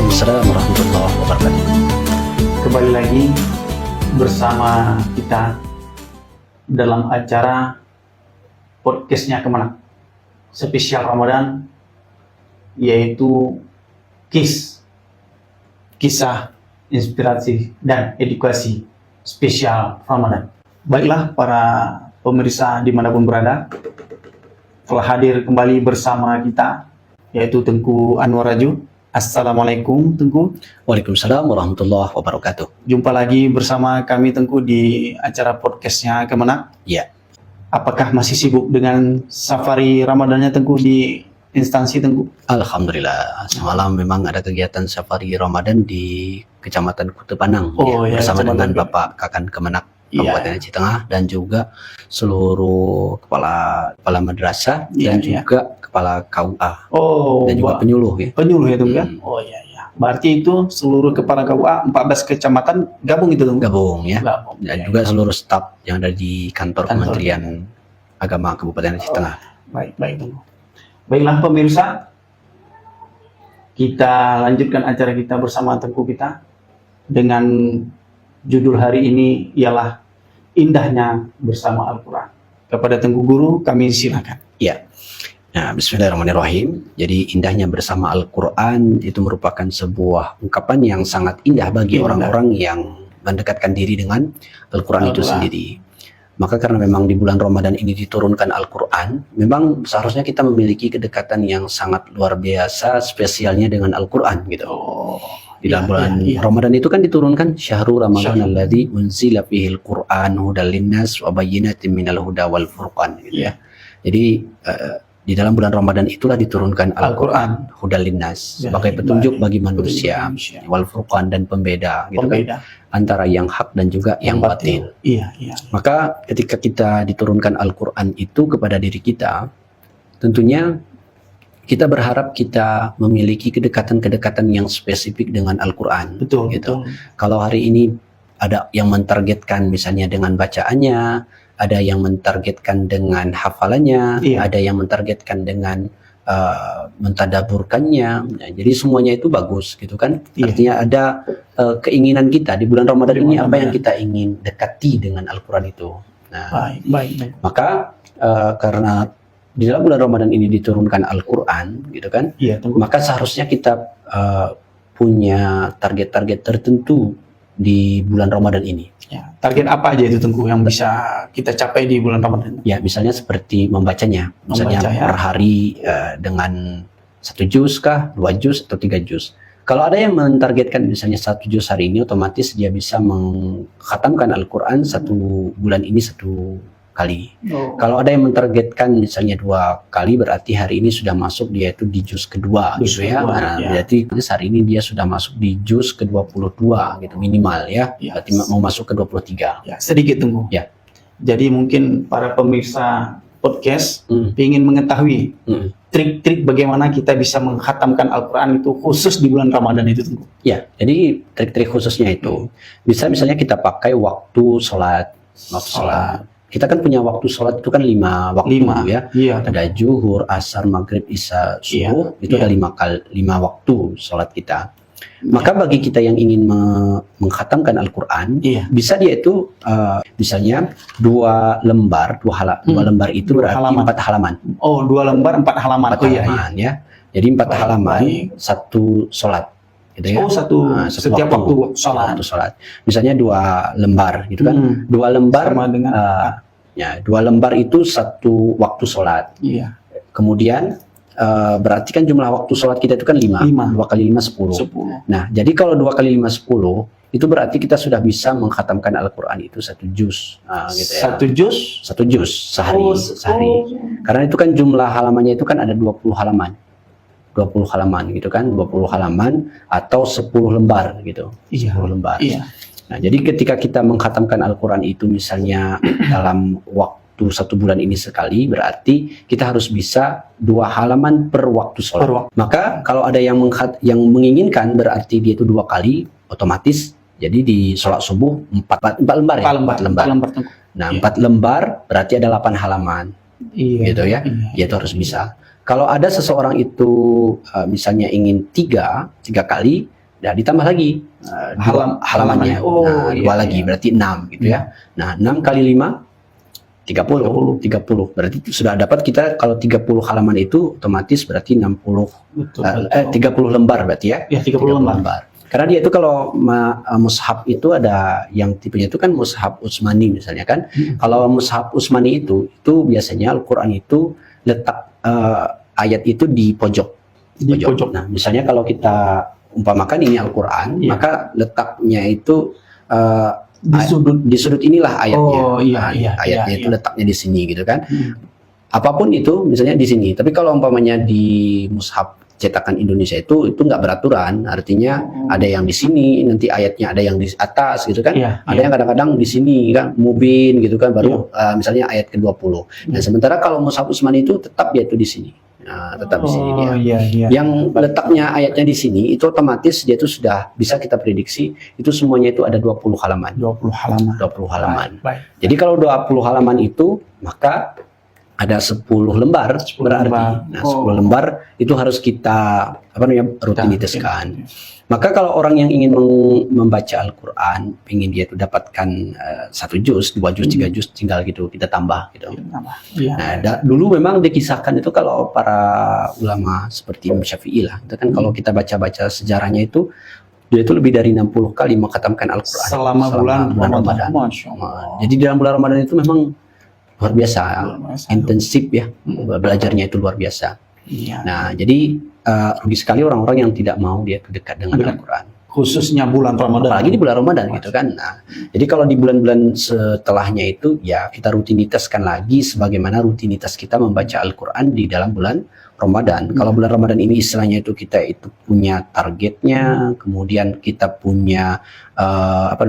Waalaikumsalam warahmatullahi wabarakatuh. Kembali lagi bersama kita dalam acara podcastnya Kemenak spesial Ramadan, yaitu kisah inspirasi dan edukasi spesial Ramadan. Baiklah para pemirsa dimanapun berada, telah hadir kembali bersama kita, yaitu Tengku Anwar Raju. Assalamualaikum Tengku. Waalaikumsalam warahmatullahi wabarakatuh. Jumpa lagi bersama kami Tengku di acara podcastnya Kemenak. Ya, Apakah masih sibuk dengan safari Ramadannya Tengku di instansi Tengku? alhamdulillah. Semalam memang ada kegiatan safari Ramadan di Kecamatan Kuta Panang bersama dengan Kecamatan Bapak Kakan Kemenak Iya, Kabupaten Aceh Tengah dan juga seluruh kepala madrasah dan Iya. juga kepala KUA Oh, dan juga penyuluh ya. penyuluh ya Tengku ya? Hmm. Oh iya. Berarti itu seluruh kepala KUA 14 kecamatan gabung itu Tengku? Gabung ya. Gabung. Dan juga seluruh staf yang ada di kantor Kantor. Kementerian Agama Kabupaten Aceh Tengah. Baik Tengku. Baiklah pemirsa, kita lanjutkan acara kita bersama Tengku kita dengan judul hari ini ialah Indahnya Bersama Al-Quran. Kepada Tengku Guru kami silakan. Ya. Nah, bismillahirrahmanirrahim. Jadi indahnya bersama Al-Quran itu merupakan sebuah ungkapan yang sangat indah bagi Indah. orang-orang yang mendekatkan diri dengan Al-Quran itu Al-Quran. sendiri. Maka karena memang di bulan Ramadan ini diturunkan Al-Quran, memang seharusnya kita memiliki kedekatan yang sangat luar biasa spesialnya dengan Al-Quran gitu. Oh, Di dalam bulan iya. Ramadan itu kan diturunkan syahrul Ramadan Syahrul. alladzi unzila fihil Qur'an hudal linnas wa bayyinatin minal huda wal furqan gitu ya. Jadi di dalam bulan Ramadan itulah diturunkan Al-Qur'an hudal linnas Ya, sebagai petunjuk baik. bagi manusia, wal furqan dan pembeda gitu kan, Pembeda antara yang hak dan juga yang batil. Iya. Maka ketika kita diturunkan Al-Qur'an itu kepada diri kita, tentunya kita berharap kita memiliki kedekatan-kedekatan yang spesifik dengan Al-Quran. Betul, Gitu. betul. Kalau hari ini ada yang mentargetkan misalnya dengan bacaannya, ada yang mentargetkan dengan hafalannya, Iya. ada yang mentargetkan dengan mentadaburkannya. Nah, jadi semuanya itu bagus gitu kan. Iya. Artinya ada keinginan kita di bulan Ramadan Di ini bulan apa yang Ramadan. kita ingin dekati dengan Al-Quran itu. Nah, Baik. maka karena di dalam bulan Ramadan ini diturunkan Al-Quran gitu kan, Iya, Tengku. maka seharusnya kita punya target-target tertentu di bulan Ramadan ini. Ya, target apa aja itu Tengku yang bisa kita capai di bulan Ramadan? Ya, misalnya seperti membacanya, misalnya Membaca, ya. per hari dengan 1 juz kah, 2 juz atau 3 juz. Kalau ada yang mentargetkan misalnya 1 juz hari ini, otomatis dia bisa mengkhatamkan Al-Quran 1 bulan ini 1 kali. Oh, Kalau ada yang mentargetkan misalnya 2 kali, berarti hari ini sudah masuk dia itu di juz kedua Juz gitu ya. kedua, Nah, ya. berarti hari ini dia sudah masuk di juz ke-22 gitu minimal ya. Ya. Berarti mau masuk ke 23. ya, sedikit Tengku. Ya. Jadi mungkin para pemirsa podcast Hmm. ingin mengetahui Hmm. trik-trik bagaimana kita bisa menghatamkan Al-Quran itu khusus di bulan Ramadan itu Tengku. Ya, jadi trik-trik khususnya itu bisa misalnya kita pakai waktu sholat. Kita kan punya waktu sholat itu kan 5 waktu 5. ya. Iya. Ada zuhur, asar, maghrib, isya, subuh. Itu Iya. ada 5 waktu sholat kita. Maka bagi kita yang ingin mengkhatamkan Al-Quran, Iya. bisa dia itu misalnya 2 lembar, 2 lembar itu 2 berarti halaman. 4 halaman. Oh, 2 lembar 4 halaman. 4 Oh iya. halaman ya. Jadi 4 Baik, halaman, baik. 1 sholat. Gitu ya. Oh, satu Nah, setiap waktu sholat. Waktu sholat. Misalnya 2 lembar gitu kan. Hmm. 2 lembar Sama dengan ya 2 lembar itu 1 waktu sholat. iya. Kemudian berarti kan jumlah waktu sholat kita itu kan 5. 2 kali 5 10. 10. Nah, jadi kalau 2 kali 5 10 itu berarti kita sudah bisa mengkhatamkan Al-Quran itu 1 juz. Nah, gitu ya. 1 juz 1 juz sehari. Oh, sehari. Karena itu kan jumlah halamannya itu kan ada 20 halaman. 20 halaman gitu kan, 20 halaman atau 10 lembar gitu. Iya. 10 lembar. Iya. Nah, jadi ketika kita mengkhatamkan Al-Quran itu misalnya dalam waktu 1 bulan ini sekali, berarti kita harus bisa 2 halaman per waktu sholat. Maka kalau ada yang menginginkan berarti dia itu 2 kali, otomatis jadi di sholat subuh 4 lembar ya? 4 lembar. Tengku. Nah, Iya. 4 lembar berarti ada 8 halaman. Iya. Gitu ya. Iya. Dia itu harus bisa. Kalau ada seseorang itu misalnya ingin tiga kali, Nah, ditambah lagi halamannya. Oh, Nah, iya, dua lagi iya. berarti 6 gitu ya. Nah, 6 kali 5 30. Berarti sudah dapat kita kalau 30 halaman itu otomatis berarti 60 Betul, 30 lembar berarti ya. Ya, 30 lembar. Karena dia itu kalau mushaf itu ada yang tipenya itu kan mushaf Utsmani misalnya kan. Kalau mushaf Utsmani itu biasanya Al-Qur'an itu letak ayat itu di pojok. Di pojok. Nah, misalnya kalau kita umpamakan ini Al-Qur'an, Iya. maka letaknya itu Di sudut. inilah ayatnya. Oh, iya, Nah, iya, ayatnya iya, itu iya. letaknya di sini gitu kan. Apapun itu misalnya di sini. Tapi kalau umpamanya di mushaf cetakan Indonesia itu nggak beraturan, artinya ada yang di sini, nanti ayatnya ada yang di atas gitu kan. Iya, Ada yang kadang-kadang di sini kan, mubin gitu kan, baru misalnya ayat ke-20. Nah, sementara kalau mushaf Utsmani itu tetap dia itu di sini. Nah, tetap di sini dia. Oh, iya, iya. Yang letaknya ayatnya di sini itu otomatis dia itu sudah bisa kita prediksi itu semuanya itu ada 20 halaman. 20 halaman. 20 halaman. Baik. Jadi kalau 20 halaman itu maka ada 10 lembar 10 berarti. lembar. Nah, 10 lembar itu harus kita rutinitaskan. Maka kalau orang yang ingin membaca Al-Qur'an, ingin dia itu dapatkan 1 juz, 2 juz, 3 juz, tinggal gitu kita tambah gitu. Iya. Nah, dulu memang dikisahkan itu kalau para ulama seperti Imam Syafi'i lah, itu kan kalau kita baca-baca sejarahnya itu dia itu lebih dari 60 kali mengkhatamkan Al-Qur'an Selama bulan Ramadan. Masya Allah. Nah, jadi dalam bulan Ramadan itu memang luar biasa, biasa. intensif ya, belajarnya itu luar biasa. Iya. Nah, jadi rugi sekali orang-orang yang tidak mau dia itu dekat dengan Dekat. Al-Qur'an. Khususnya bulan Ramadan. Apalagi di bulan Ramadan gitu kan. Nah, jadi kalau di bulan-bulan setelahnya itu ya kita rutinitaskan lagi sebagaimana rutinitas kita membaca Al-Qur'an di dalam bulan Ramadan. Kalau bulan Ramadan ini istilahnya itu kita itu punya targetnya, kemudian kita punya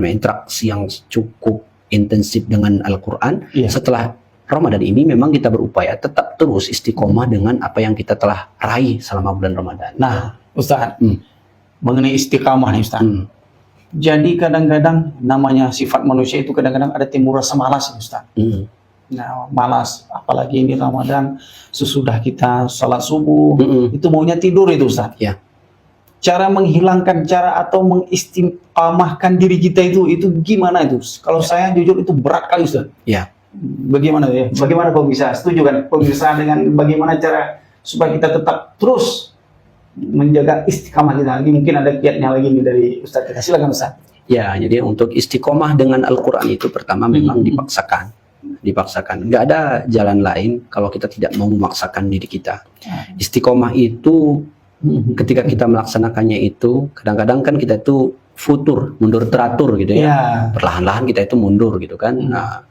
interaksi yang cukup intensif dengan Al-Qur'an. Iya. Setelah Ramadan ini memang kita berupaya tetap terus istiqomah dengan apa yang kita telah raih selama bulan Ramadan. Nah, Ustaz, mengenai istiqamah nih Ustaz. Jadi kadang-kadang namanya sifat manusia itu kadang-kadang ada timbul rasa malas Ustaz. Nah, malas apalagi ini Ramadan sesudah kita sholat subuh itu maunya tidur itu Ustaz. Ya. Cara menghilangkan atau mengistiqamahkan diri kita itu gimana itu? Kalau saya jujur itu berat kali Ustaz. Ya. Bagaimana ya? Bagaimana kau bisa setuju kan pemirsa dengan bagaimana cara supaya kita tetap terus menjaga istiqamah kita? Ini mungkin ada kiatnya lagi nih dari Ustaz kita. Silakan Ustaz. Ya, jadi untuk istiqomah dengan Al-Qur'an itu pertama memang dipaksakan. Nggak ada jalan lain kalau kita tidak mau memaksakan diri kita. Istiqomah itu ketika kita melaksanakannya itu kadang-kadang kan kita itu futur, mundur teratur gitu ya. Ya. Perlahan-lahan kita itu mundur gitu kan. Nah,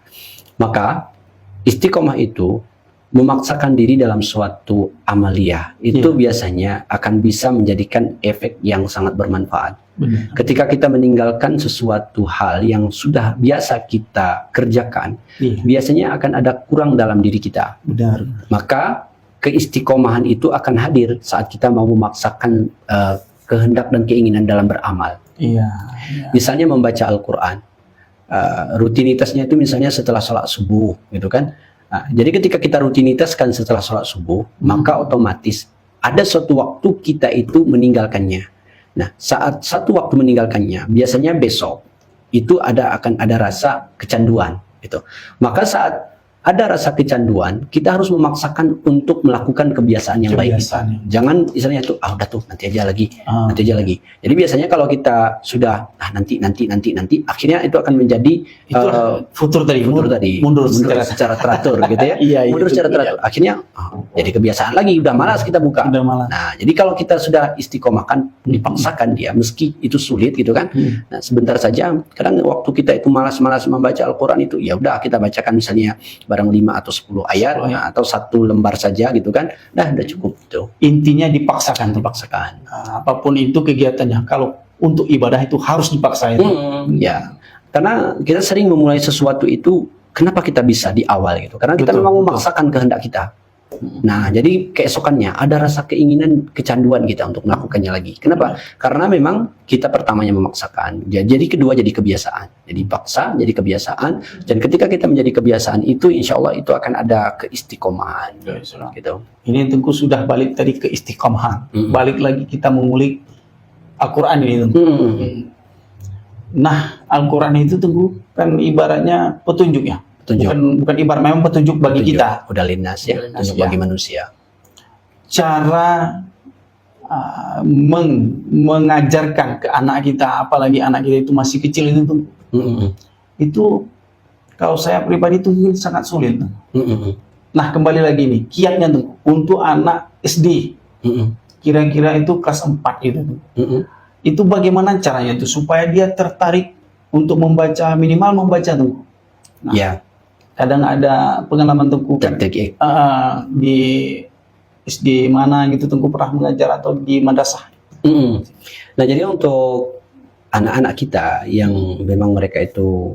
maka istiqomah itu memaksakan diri dalam suatu amaliyah itu biasanya akan bisa menjadikan efek yang sangat bermanfaat. Benar. Ketika kita meninggalkan sesuatu hal yang sudah biasa kita kerjakan, biasanya akan ada kurang dalam diri kita. Benar. Maka keistiqomahan itu akan hadir saat kita mau memaksakan kehendak dan keinginan dalam beramal. Iya. Misalnya membaca Al-Qur'an. Rutinitasnya itu misalnya setelah sholat subuh gitu kan. Nah, jadi ketika kita rutinitaskan setelah sholat subuh, maka otomatis ada suatu waktu kita itu meninggalkannya. Nah, saat satu waktu meninggalkannya, biasanya besok itu akan ada rasa kecanduan gitu. Maka saat ada rasa kecanduan, kita harus memaksakan untuk melakukan kebiasaan yang baik. Jangan misalnya itu udah tuh nanti aja lagi. Jadi biasanya kalau kita sudah nanti, akhirnya itu akan menjadi futur tadi. Mundur secara teratur gitu ya. Iya, mundur secara teratur. Akhirnya jadi kebiasaan lagi, udah malas kita buka. Nah, jadi kalau kita sudah istiqomahkan, dipaksakan dia, meski itu sulit gitu kan. Nah, sebentar saja. Kadang waktu kita itu malas-malas membaca Al-Qur'an itu, ya udah kita bacakan misalnya barang 5 atau 10 ayat atau 1 lembar saja gitu kan. Nah, udah cukup itu. Intinya dipaksakan. Apapun itu kegiatannya. Kalau untuk ibadah itu harus dipaksa itu. Ya. Karena kita sering memulai sesuatu itu, kenapa kita bisa di awal gitu? Karena kita memang memaksakan kehendak kita. Nah, jadi keesokannya ada rasa keinginan, kecanduan kita untuk melakukannya lagi. Kenapa? Karena memang kita pertamanya memaksakan. Jadi kedua jadi kebiasaan. Jadi paksa, jadi kebiasaan. Dan ketika kita menjadi kebiasaan itu, insya Allah itu akan ada keistiqomahan. Gitu. Ini tentu sudah balik tadi ke istiqomahan. Balik lagi kita mengulik Al-Quran ini Tunggu. Nah, Al-Quran itu Tunggu kan ibaratnya petunjuk ya. Petunjuk. Bukan ibarat, memang petunjuk bagi Petunjuk. kita. Udah lintas ya, Lintas, petunjuk ya. bagi manusia. Cara mengajarkan ke anak kita, apalagi anak kita itu masih kecil itu Tunggu. Itu kalau saya pribadi itu mungkin sangat sulit. Nah, kembali lagi nih, kiatnya tuh untuk anak SD, kira-kira itu kelas 4 itu. Itu bagaimana caranya tuh supaya dia tertarik untuk membaca, minimal membaca tuh. Nah, Ya, kadang ada pengalaman tuh teknik di SD mana gitu tuh pernah mengajar atau di madrasah. Nah, jadi untuk anak-anak kita yang memang mereka itu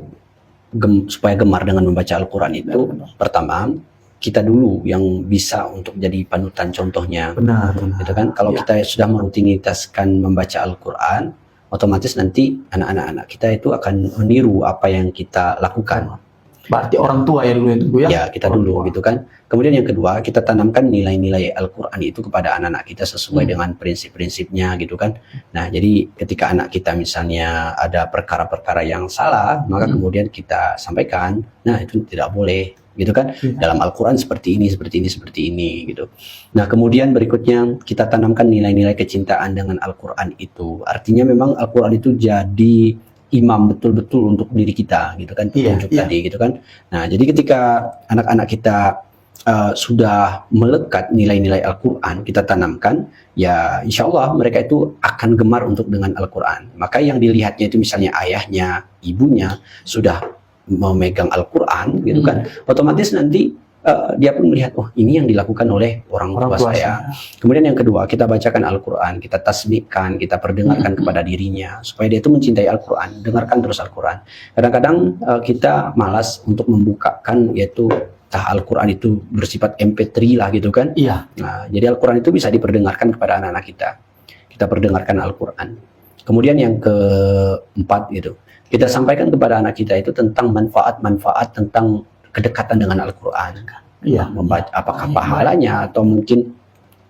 supaya gemar dengan membaca Al-Quran itu, pertama kita dulu yang bisa untuk jadi panutan contohnya. Benar. Gitu kan? Kalau kita sudah merutinitaskan membaca Al-Quran, otomatis nanti anak-anak kita itu akan meniru apa yang kita lakukan. Berarti orang tua ya dulu itu ya? Ya, kita dulu gitu kan. Kemudian yang kedua, kita tanamkan nilai-nilai Al-Quran itu kepada anak-anak kita sesuai dengan prinsip-prinsipnya gitu kan. Nah, jadi ketika anak kita misalnya ada perkara-perkara yang salah, maka kemudian kita sampaikan, nah itu tidak boleh gitu kan. Dalam Al-Quran seperti ini gitu. Nah, kemudian berikutnya kita tanamkan nilai-nilai kecintaan dengan Al-Quran itu. Artinya memang Al-Quran itu jadi imam betul-betul untuk diri kita gitu kan, petunjuk tadi gitu kan. Nah, jadi ketika anak-anak kita sudah melekat nilai-nilai Al-Quran, kita tanamkan, ya insya Allah mereka itu akan gemar untuk dengan Al-Quran. Maka yang dilihatnya itu misalnya ayahnya, ibunya sudah memegang Al-Quran gitu kan, otomatis nanti dia pun melihat, oh ini yang dilakukan oleh orang tua saya. Kemudian yang kedua, kita bacakan Al-Quran, kita tasbihkan, kita perdengarkan kepada dirinya supaya dia itu mencintai Al-Quran, dengarkan terus Al-Quran. Kadang-kadang kita malas untuk membukakan, yaitu Al-Quran itu bersifat MP3 lah gitu kan. Iya. Nah, jadi Al-Quran itu bisa diperdengarkan kepada anak-anak kita. Kita perdengarkan Al-Quran. Kemudian yang keempat gitu, kita sampaikan kepada anak kita itu tentang manfaat-manfaat tentang kedekatan dengan Al-Quran. Iya. Membaca apakah pahalanya, atau mungkin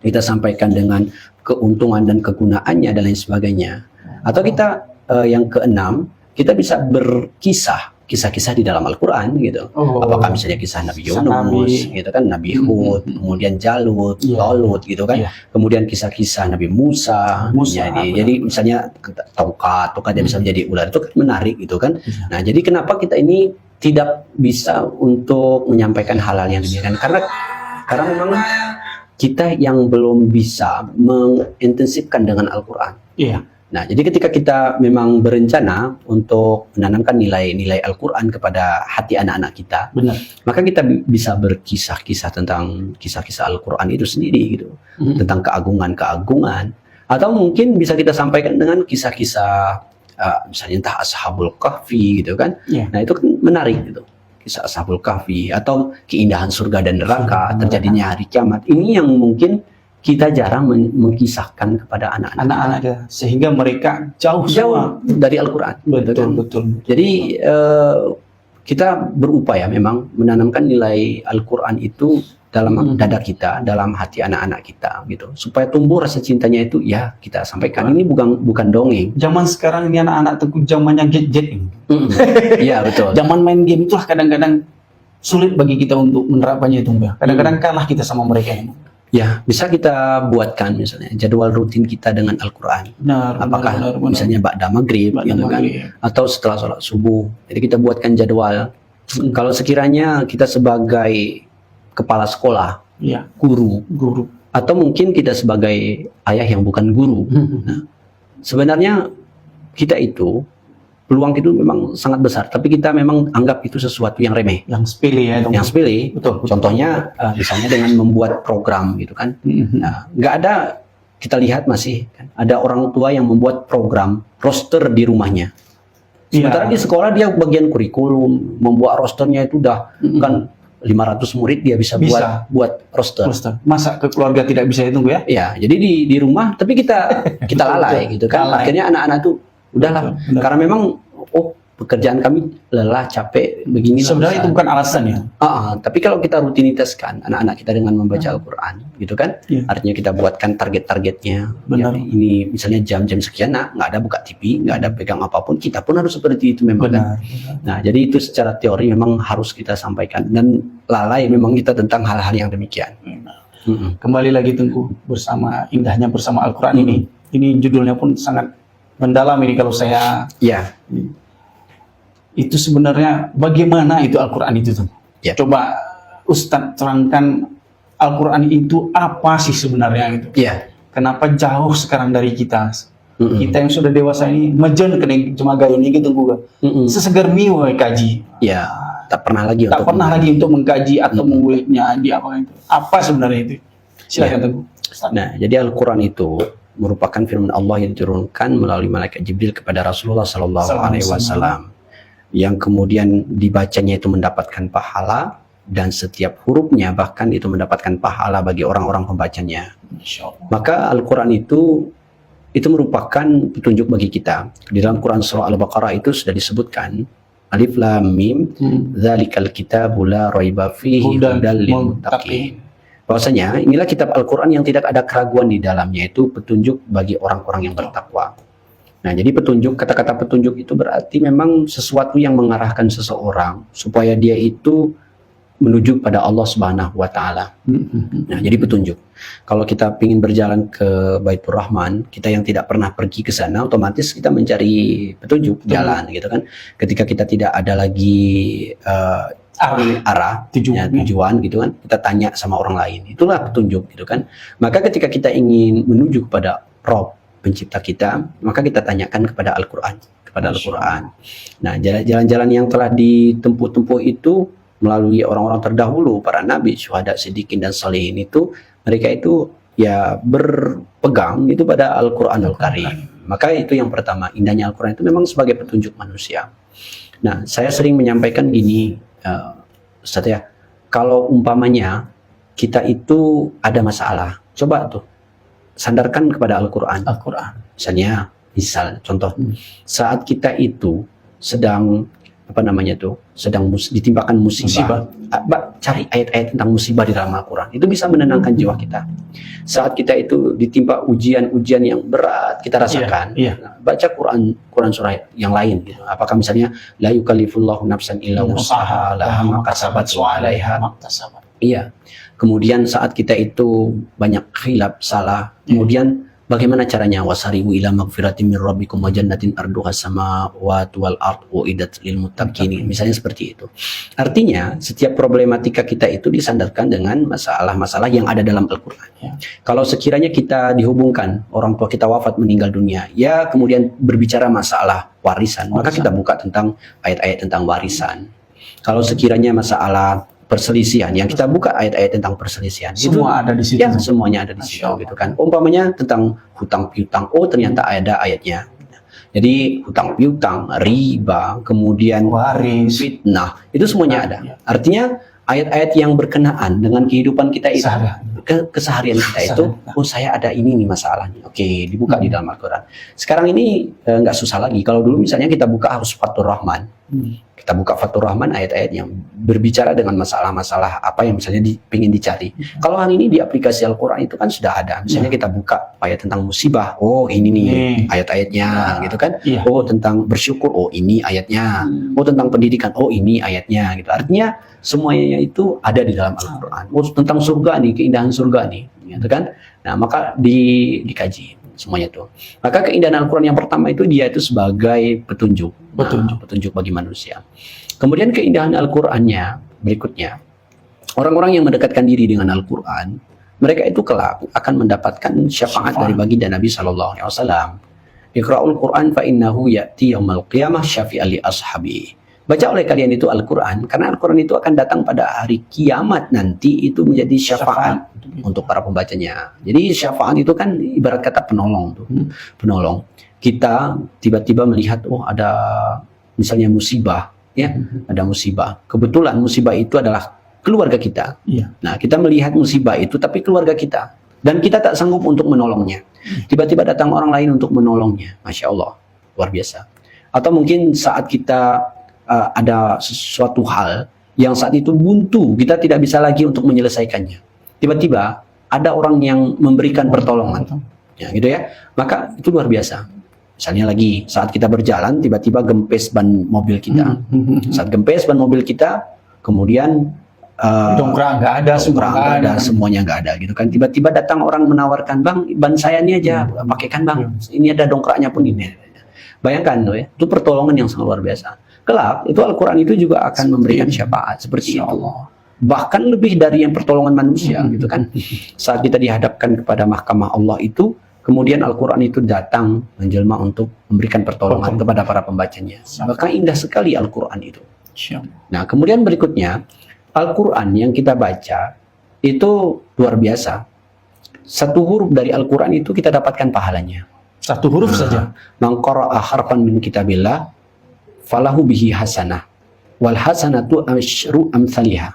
kita sampaikan dengan keuntungan dan kegunaannya dan lain sebagainya. Atau kita yang keenam, kita bisa kisah-kisah di dalam Al-Quran gitu. Apakah misalnya kisah Nabi Yunus, gitu kan, Nabi Hud, kemudian Jalut, Tolut gitu kan. Kemudian kisah-kisah Nabi Musa. Jadi misalnya tongkat yang bisa menjadi ular, itu kan menarik gitu kan. Nah, jadi kenapa kita ini tidak bisa untuk menyampaikan hal-hal yang demikian, karena memang kita yang belum bisa mengintensifkan dengan Al-Quran. Iya. Nah, jadi ketika kita memang berencana untuk menanamkan nilai-nilai Al-Quran kepada hati anak-anak kita, benar, maka kita bisa berkisah-kisah tentang kisah-kisah Al-Quran itu sendiri gitu, tentang keagungan-keagungan, atau mungkin bisa kita sampaikan dengan kisah-kisah misalnya entah Ashabul Kahfi gitu kan. Nah, itu kan menarik gitu, kisah Ashabul Kahfi, atau keindahan surga dan neraka, terjadinya hari kiamat. Ini yang mungkin kita jarang mengkisahkan kepada anak-anak, sehingga mereka jauh dari Al-Quran. Betul. Jadi kita berupaya memang menanamkan nilai Al-Quran itu dalam dada kita, dalam hati anak-anak kita gitu, supaya tumbuh rasa cintanya itu, ya kita sampaikan. Ini bukan dongeng. Zaman sekarang ini anak-anak tuh zamannya gadget ini. Iya, betul. Zaman main game itulah kadang-kadang sulit bagi kita untuk menerapkannya itu, Mbak. Kadang-kadang kalah kita sama mereka ini. Ya, bisa kita buatkan misalnya jadwal rutin kita dengan Al-Quran. Apakah misalnya ba'da maghrib, gitu kan, atau setelah sholat subuh. Jadi kita buatkan jadwal. Kalau sekiranya kita sebagai kepala sekolah, guru, atau mungkin kita sebagai ayah yang bukan guru. Nah, sebenarnya kita itu peluang itu memang sangat besar, tapi kita memang anggap itu sesuatu yang remeh, yang sepele ya. Yang sepele. Betul. Contohnya misalnya dengan membuat program gitu kan. Nah, nggak ada, kita lihat masih kan, ada orang tua yang membuat program roster di rumahnya. Sementara di sekolah dia bagian kurikulum, membuat rosternya itu udah kan 500 murid dia bisa buat roster. Masa ke keluarga tidak bisa itu ya? Ya, jadi di rumah, tapi kita lalai gitu kan. Akhirnya anak-anak tuh udahlah, karena memang pekerjaan kami lelah, capek, begini. Sebenarnya itu bukan alasan ya. Tapi kalau kita rutinitaskan anak-anak kita dengan membaca Al-Quran, gitu kan? Iya. Artinya kita buatkan target-targetnya. Benar. Ya, ini misalnya jam-jam sekian, nggak ada buka TV, nggak ada pegang apapun. Kita pun harus seperti itu memang. Benar. Kan? Nah, jadi itu secara teori memang harus kita sampaikan, dan lalai memang kita tentang hal-hal yang demikian. Kembali lagi Tengku bersama indahnya bersama Al-Quran ini. Ini judulnya pun sangat mendalam ini kalau saya. Ya. Itu sebenarnya bagaimana itu Al-Quran itu tuh? Ya. Coba Ustadz terangkan Al-Quran itu apa sih sebenarnya itu? Ya. Kenapa jauh sekarang dari kita? Kita yang sudah dewasa ini majen kena cuma gaya ini gitu juga. Sesegar miwa kaji. Ya. Tak pernah lagi untuk mengkaji atau menguliknya di apa itu. Apa sebenarnya itu? Silakan Teguh. Nah, jadi Al-Quran itu merupakan firman Allah yang diturunkan melalui malaikat Jibril kepada Rasulullah Sallallahu Alaihi Wasallam, yang kemudian dibacanya itu mendapatkan pahala, dan setiap hurufnya bahkan itu mendapatkan pahala bagi orang-orang pembacanya. Maka Al-Quran itu merupakan petunjuk bagi kita. Di dalam Quran surah Al-Baqarah itu sudah disebutkan Alif Lam Mim, Dzalikal Kitabu La Raiba Fihi Hudal Lil Muttaqin. Bahwasanya inilah kitab Al-Quran yang tidak ada keraguan di dalamnya, itu petunjuk bagi orang-orang yang bertakwa. Nah, jadi petunjuk, kata-kata petunjuk itu berarti memang sesuatu yang mengarahkan seseorang supaya dia itu menuju pada Allah Subhanahu wa Ta'ala. Nah, jadi petunjuk. Kalau kita ingin berjalan ke Baitur Rahman, kita yang tidak pernah pergi ke sana, otomatis kita mencari petunjuk jalan, gitu kan. Ketika kita tidak ada lagi arah tujuan gitu kan, kita tanya sama orang lain, itulah petunjuk gitu kan. Maka ketika kita ingin menuju kepada Rob pencipta kita, maka kita tanyakan kepada Al-Quran, Nah, jalan-jalan yang telah ditempuh itu melalui orang-orang terdahulu, para nabi, syuhada, siddiqin, dan salihin itu, mereka itu ya berpegang itu pada Al-Quranul Karim. Maka itu yang pertama, indahnya Al-Quran itu memang sebagai petunjuk manusia. Nah, saya sering menyampaikan gini, Ustaz ya, kalau umpamanya kita itu ada masalah, coba tuh sandarkan kepada Al-Quran. Misal contoh, saat kita itu sedang ditimpakan musibah. Cari ayat-ayat tentang musibah di dalam Al-Quran, itu bisa menenangkan jiwa kita. Saat kita itu ditimpa ujian-ujian yang berat kita rasakan, nah, baca Quran surah yang lain gitu. Apakah misalnya la yukallifullahu nafsan illa wus'aha laha ma kasabat wa 'alaiha maktasabat. Iya. Kemudian saat kita itu banyak khilaf, salah, kemudian bagaimana caranya? Wasari'u ila magfiratin min rabbikum wa jannatin arduha samawati wal ardh uiddat lil muttaqin. Misalnya seperti itu. Artinya, setiap problematika kita itu disandarkan dengan masalah-masalah yang ada dalam Al-Quran. Kalau sekiranya kita dihubungkan, orang tua kita wafat, meninggal dunia, ya kemudian berbicara masalah warisan, maka kita buka tentang ayat-ayat tentang warisan. Kalau sekiranya masalah perselisihan, yang kita buka ayat-ayat tentang perselisihan, semua ada di situ. Ya, semuanya ada di situ gitu kan. Umpamanya tentang hutang piutang, ternyata ada ayatnya. Jadi hutang piutang, riba, kemudian waris, fitnah, itu semuanya ada. Artinya ayat-ayat yang berkenaan dengan kehidupan kita itu, keseharian kita itu, saya ada ini nih masalahnya. Oke, dibuka di dalam Al-Quran. Sekarang ini nggak susah lagi. Kalau dulu misalnya kita buka harus Fathur Rahman. Kita buka Fathur Rahman, ayat-ayat yang berbicara dengan masalah-masalah apa yang misalnya ingin dicari. Kalau hari ini di aplikasi Al-Quran itu kan sudah ada. Misalnya kita buka ayat tentang musibah, ini nih ayat-ayatnya gitu kan. Tentang bersyukur, ini ayatnya. Tentang pendidikan, ini ayatnya gitu. Artinya semuanya itu ada di dalam Al-Quran. Tentang surga nih, keindahan surga nih gitu kan. Nah, maka dikaji semuanya itu. Maka keindahan Al-Quran yang pertama itu dia itu sebagai petunjuk bagi manusia. Kemudian keindahan Al-Qurannya berikutnya, orang-orang yang mendekatkan diri dengan Al-Quran, mereka itu kelak akan mendapatkan syafaat dari baginda Nabi Sallallahu Alaihi Wasallam. Iqra'ul Quran fa innahu ya'ti yaumal qiyamah syafi'an li ashabi. Baca oleh kalian itu Al-Quran, karena Al-Quran itu akan datang pada hari kiamat nanti, itu menjadi syafaat untuk para pembacanya. Jadi syafaat itu kan ibarat kata penolong tuh. Penolong. Kita tiba-tiba melihat, ada misalnya musibah, ya, ada musibah. Kebetulan musibah itu adalah keluarga kita. Nah, kita melihat musibah itu tapi keluarga kita, dan kita tak sanggup untuk menolongnya. Tiba-tiba datang orang lain untuk menolongnya. Masya Allah, luar biasa. Atau mungkin saat kita ada sesuatu hal yang saat itu buntu, kita tidak bisa lagi untuk menyelesaikannya. Tiba-tiba ada orang yang memberikan pertolongan, ya gitu ya. Maka itu luar biasa. Misalnya lagi saat kita berjalan, tiba-tiba gempes ban mobil kita. Saat gempes ban mobil kita, kemudian dongkrak nggak ada, dongkrak nggak ada, semuanya nggak ada gitu kan. Tiba-tiba datang orang menawarkan, bang, ban saya ini aja, pakaikan bang. Ini ada dongkraknya pun ini. Bayangkan tuh ya, itu pertolongan yang sangat luar biasa. Kelak itu Al-Quran itu juga akan memberikan syafaat seperti itu. Bahkan lebih dari yang pertolongan manusia gitu kan. Saat kita dihadapkan kepada mahkamah Allah itu, kemudian Al-Quran itu datang menjelma untuk memberikan pertolongan kepada para pembacanya. Maka indah sekali Al-Quran itu. Nah, kemudian berikutnya, Al-Quran yang kita baca itu luar biasa. Satu huruf dari Al-Quran itu kita dapatkan pahalanya. Satu huruf saja. Man qara'a harfan min kitabillah falahu bihi hasanah wal hasanatu asyru amsalihha.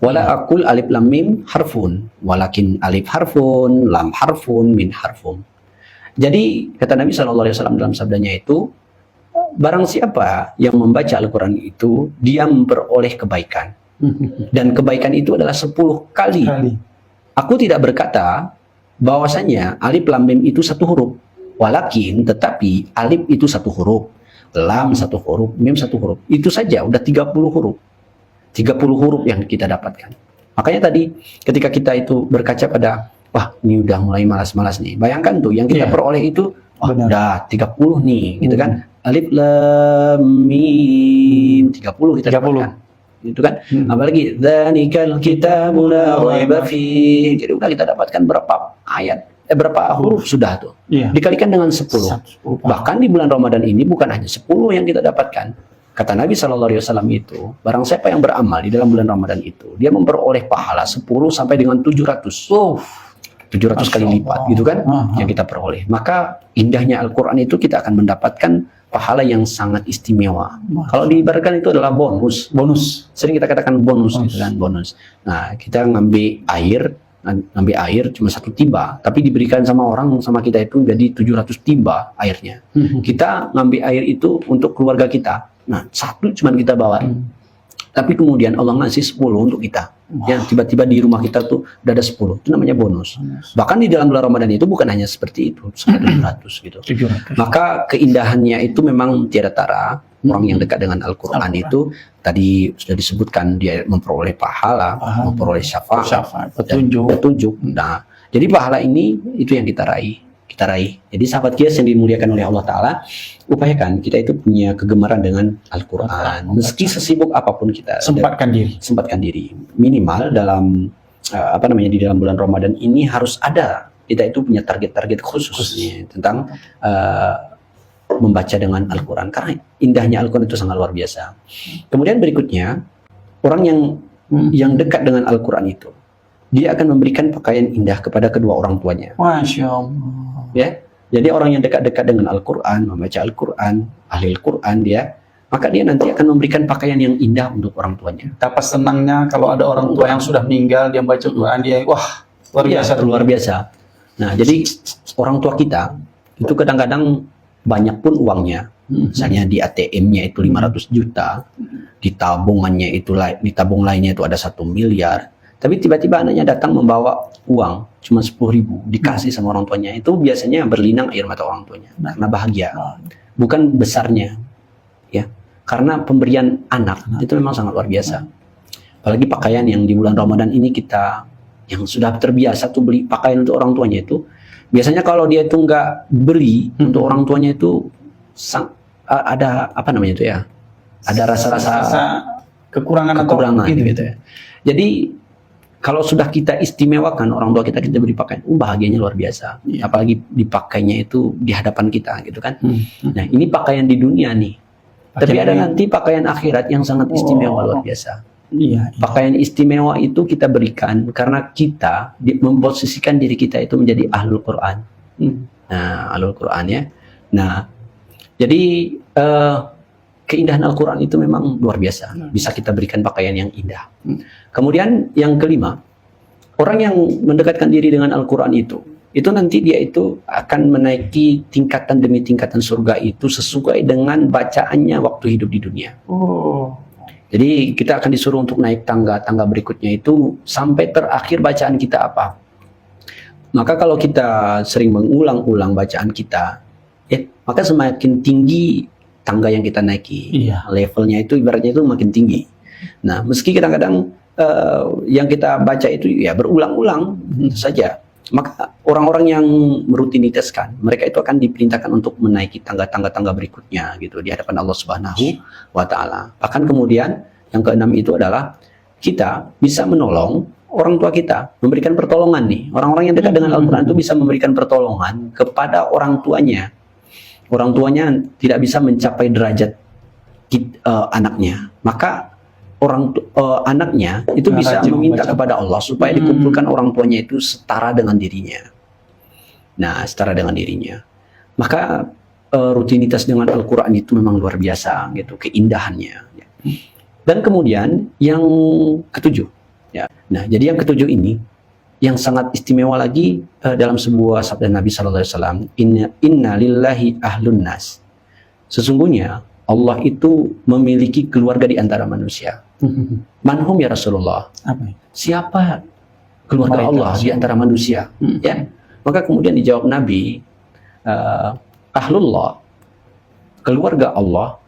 Wala aqul alif lam mim harfun walakin alif harfun lam harfun min harfun. Jadi kata Nabi SAW dalam sabdanya itu, barang siapa yang membaca Al-Quran itu, dia memperoleh kebaikan. Dan kebaikan itu adalah 10 kali. Aku tidak berkata bahwasanya alif lam mim itu satu huruf. Walakin, tetapi alif itu satu huruf, lam satu huruf, mim satu huruf. Itu saja udah 30 huruf. 30 huruf yang kita dapatkan. Makanya tadi ketika kita itu berkaca pada, wah ini udah mulai malas-malas nih. Bayangkan tuh yang kita peroleh itu, wah udah 30 nih, gitu kan. Alif lam mim 30 kita dapatkan. Gitu kan. Apalagi dzalikal kitabu la raiba fihi. Jadi udah kita dapatkan berapa ayat, berapa huruf sudah tuh. Dikalikan dengan 10. Bahkan di bulan Ramadan ini bukan hanya 10 yang kita dapatkan. Kata Nabi SAW itu, barang siapa yang beramal di dalam bulan Ramadan itu, dia memperoleh pahala 10 sampai dengan 700. 700 kali lipat, gitu kan, yang kita peroleh. Maka indahnya Al-Quran itu kita akan mendapatkan pahala yang sangat istimewa. Kalau diibaratkan itu adalah bonus. Sering kita katakan bonus, gitu kan, bonus. Nah, kita ngambil air cuma 1 timba, tapi diberikan sama orang sama kita itu jadi 700 timba airnya. Kita ngambil air itu untuk keluarga kita. Nah, 1 cuma kita bawa. Tapi kemudian Allah ngasih 10 untuk kita. Ya, tiba-tiba di rumah kita tuh udah ada 10. Itu namanya bonus. Bahkan di dalam bulan Ramadan itu bukan hanya seperti itu, 700 gitu. Maka keindahannya itu memang tiada tara. Orang yang dekat dengan Al-Quran itu tadi sudah disebutkan, dia memperoleh pahala, memperoleh syafaat, petunjuk. Nah, jadi pahala ini itu yang kita raih. Jadi sahabat Qiyas yang dimuliakan oleh Allah Ta'ala, upayakan kita itu punya kegemaran dengan Al-Quran. Meski sesibuk apapun kita, sempatkan diri. Minimal dalam di dalam bulan Ramadan ini harus ada, kita itu punya target-target khusus tentang membaca dengan Al-Quran. Karena indahnya Al-Quran itu sangat luar biasa. Kemudian berikutnya, orang yang dekat dengan Al-Quran itu, dia akan memberikan pakaian indah kepada kedua orang tuanya. Masya Allah. Ya, jadi orang yang dekat-dekat dengan Al-Quran, membaca Al-Quran, ahli Al-Quran maka dia nanti akan memberikan pakaian yang indah untuk orang tuanya. Betapa senangnya kalau ada orang tua yang sudah meninggal, dia baca Quran, dia wah luar biasa. Nah, jadi orang tua kita itu kadang-kadang banyak pun uangnya. Misalnya di ATM-nya itu 500 juta, di tabungannya itu, di tabung lainnya itu ada 1 miliar. Tapi tiba-tiba anaknya datang membawa uang cuma 10.000, dikasih sama orang tuanya. Itu biasanya berlinang air mata orang tuanya karena bahagia. Bukan besarnya, ya. Karena pemberian anak itu memang sangat luar biasa. Apalagi pakaian yang di bulan Ramadan ini kita yang sudah terbiasa tuh beli pakaian untuk orang tuanya itu, biasanya kalau dia itu nggak beli untuk orang tuanya itu ada itu ya? Ada rasa-rasa kekurangan gitu ya. Jadi kalau sudah kita istimewakan orang tua kita beri pakaian, bahagianya luar biasa. Apalagi dipakainya itu di hadapan kita, gitu kan. Nah, ini pakaian di dunia nih. Tapi ada nanti pakaian akhirat yang sangat istimewa, luar biasa. Pakaian istimewa itu kita berikan karena kita memposisikan diri kita itu menjadi ahlul Quran. Nah, ahlul Quran ya. Nah, jadi keindahan Al-Quran itu memang luar biasa. Bisa kita berikan pakaian yang indah. Kemudian yang kelima, orang yang mendekatkan diri dengan Al-Quran itu, itu nanti dia itu akan menaiki tingkatan demi tingkatan surga itu sesuai dengan bacaannya waktu hidup di dunia. Oh. Jadi kita akan disuruh untuk naik tangga-tangga berikutnya itu sampai terakhir bacaan kita apa. Maka kalau kita sering mengulang-ulang bacaan kita, maka semakin tinggi tangga yang kita naiki. Iya. Levelnya itu ibaratnya itu makin tinggi. Nah, meski kadang-kadang yang kita baca itu ya berulang-ulang saja. Maka orang-orang yang merutinitaskan, mereka itu akan diperintahkan untuk menaiki tangga-tangga berikutnya gitu di hadapan Allah Subhanahu wa taala. Bahkan kemudian yang keenam itu adalah kita bisa menolong orang tua kita, memberikan pertolongan nih. Orang-orang yang dekat dengan Al-Qur'an itu bisa memberikan pertolongan kepada orang tuanya. Orang tuanya tidak bisa mencapai derajat anaknya. Maka anaknya itu bisa meminta kepada Allah supaya dikumpulkan orang tuanya itu setara dengan dirinya. Nah, setara dengan dirinya. Maka rutinitas dengan Al-Quran itu memang luar biasa, gitu, keindahannya. Ya. Dan kemudian yang ketujuh, ya. Nah, jadi yang ketujuh ini yang sangat istimewa lagi dalam sebuah sabda Nabi Sallallahu Alaihi Wasallam, Inna lillahi ahlun nas. Sesungguhnya Allah itu memiliki keluarga di antara manusia. Manhum ya Rasulullah. Apa? Siapa keluarga Allah di antara manusia? Ya. Maka kemudian dijawab Nabi, ahlullah, keluarga Allah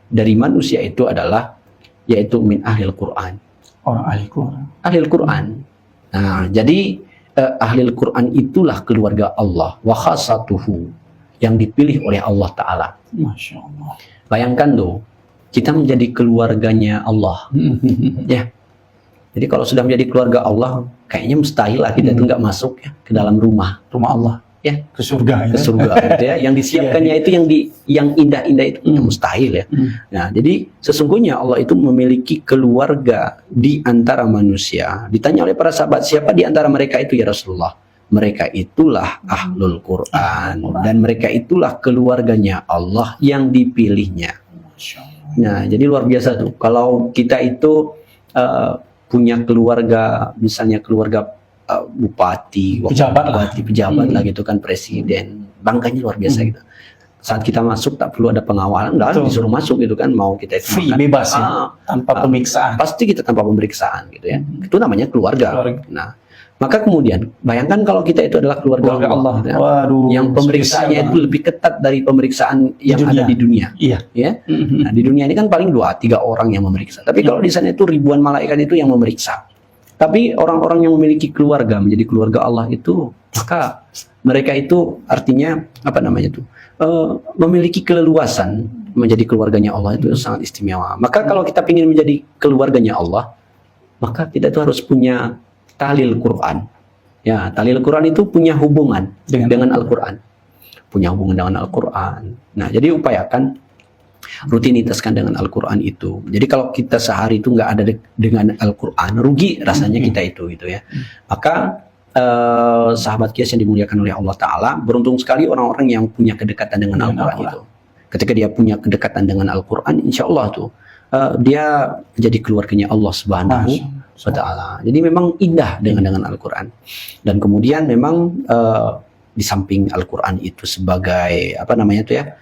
dari manusia itu adalah yaitu min ahlil Quran. Orang ahli Quran. Ahlil Quran. Nah, jadi ahlil Quran itulah keluarga Allah, wa khasatuhu, yang dipilih oleh Allah Ta'ala. Masya Allah. Bayangkan tuh, kita menjadi keluarganya Allah. Ya. Jadi kalau sudah menjadi keluarga Allah, kayaknya mustahil lah kita itu nggak masuk ya ke dalam rumah Allah. Ya, Ke surga. ke surga gitu ya. Yang disiapkannya itu yang indah-indah itu ya mustahil ya. Nah, jadi sesungguhnya Allah itu memiliki keluarga di antara manusia. Ditanya oleh para sahabat, siapa di antara mereka itu ya Rasulullah? Mereka itulah ahlul Quran dan mereka itulah keluarganya Allah yang dipilihnya. Nah, jadi luar biasa tuh. Kalau kita itu punya keluarga, misalnya keluarga bupati, pejabat lah gitu kan, presiden, bangkanya luar biasa gitu. Saat kita masuk tak perlu ada pengawalan, disuruh masuk gitu kan, mau kita itu free, bebas ya, tanpa pemeriksaan. Pasti kita tanpa pemeriksaan gitu ya. Itu namanya keluarga. Nah, maka kemudian bayangkan kalau kita itu adalah keluarga Allah gitu ya. Waduh, yang pemeriksaannya itu lebih ketat dari pemeriksaan yang ada di dunia. Iya. Ya. Nah, di dunia ini kan paling 2-3 orang yang memeriksa. Tapi kalau di sana itu ribuan malaikat itu yang memeriksa. Tapi orang-orang yang memiliki keluarga menjadi keluarga Allah itu, maka mereka itu artinya apa namanya tuh? Memiliki keleluasan menjadi keluarganya Allah itu sangat istimewa. Maka kalau kita ingin menjadi keluarganya Allah, maka kita itu harus punya tahlil Quran. Ya, tahlil Quran itu punya hubungan dengan Al-Quran. Punya hubungan dengan Al-Quran. Nah, jadi upayakan rutinitaskan dengan Al-Quran itu. Jadi kalau kita sehari itu nggak ada dengan Al-Quran, rugi rasanya kita itu gitu ya. Maka sahabat Qiyas yang dimuliakan oleh Allah Ta'ala, beruntung sekali orang-orang yang punya kedekatan dengan Al-Quran itu. Ketika dia punya kedekatan dengan Al-Quran, insya Allah tuh dia menjadi keluarganya Allah Subhanahu wa Ta'ala. Jadi memang indah dengan Al-Quran. Dan kemudian memang di samping Al-Quran itu sebagai apa namanya tuh ya,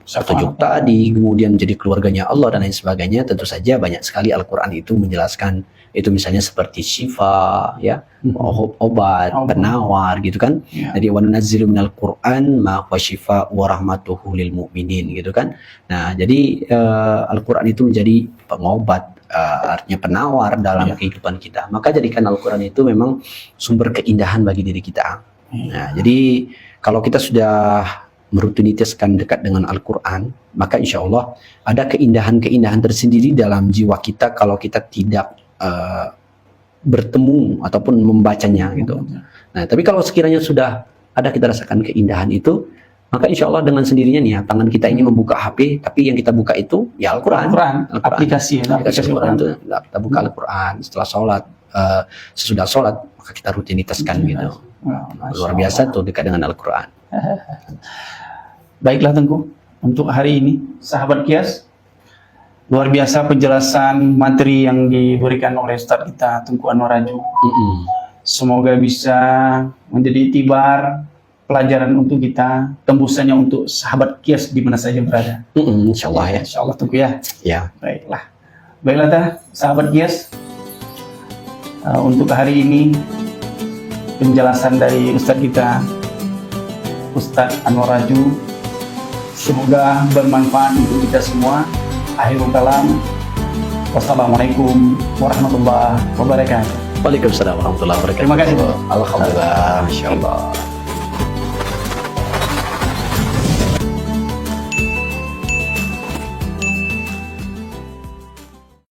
petunjuk tadi, kemudian menjadi keluarganya Allah dan lain sebagainya, tentu saja banyak sekali Al-Quran itu menjelaskan itu, misalnya seperti syifa ya, obat, penawar gitu kan. Jadi wa nunazzilu minal Qur'an ma huwa syifa wa rahmatuhu lil mu'minin gitu kan. Nah, jadi Al-Quran itu menjadi pengobat, artinya penawar dalam kehidupan kita. Maka jadikan Al-Quran itu memang sumber keindahan bagi diri kita. Nah, jadi kalau kita sudah merutinitaskan dekat dengan Al-Quran, maka insya Allah ada keindahan-keindahan tersendiri dalam jiwa kita kalau kita tidak bertemu ataupun membacanya gitu. Nah, tapi kalau sekiranya sudah ada kita rasakan keindahan itu, maka insya Allah dengan sendirinya nih ya, tangan kita ini membuka HP, tapi yang kita buka itu ya Al-Quran. Aplikasi Al-Quran itu kita buka Al-Quran setelah sholat, sesudah sholat maka kita rutinitaskan gitu. Luar biasa tuh dekat dengan Al-Quran. Baiklah Tengku, untuk hari ini sahabat Qiyas, luar biasa penjelasan materi yang diberikan oleh Ustaz kita Tengku Anwar Raju. Semoga bisa menjadi itibar, pelajaran untuk kita, tembusannya untuk sahabat Kias di mana saja berada. Insya Allah ya. Insya Allah tunggu ya. Ya. Baiklah. Baiklah dah, sahabat Kias. Untuk hari ini penjelasan dari Ustadz kita, Ustadz Anwar Raju, semoga bermanfaat untuk kita semua. Akhirul kalam. Wassalamualaikum warahmatullahi wabarakatuh. Waalaikumsalam warahmatullahi wabarakatuh. Terima kasih. Alhamdulillah, Masya Allah.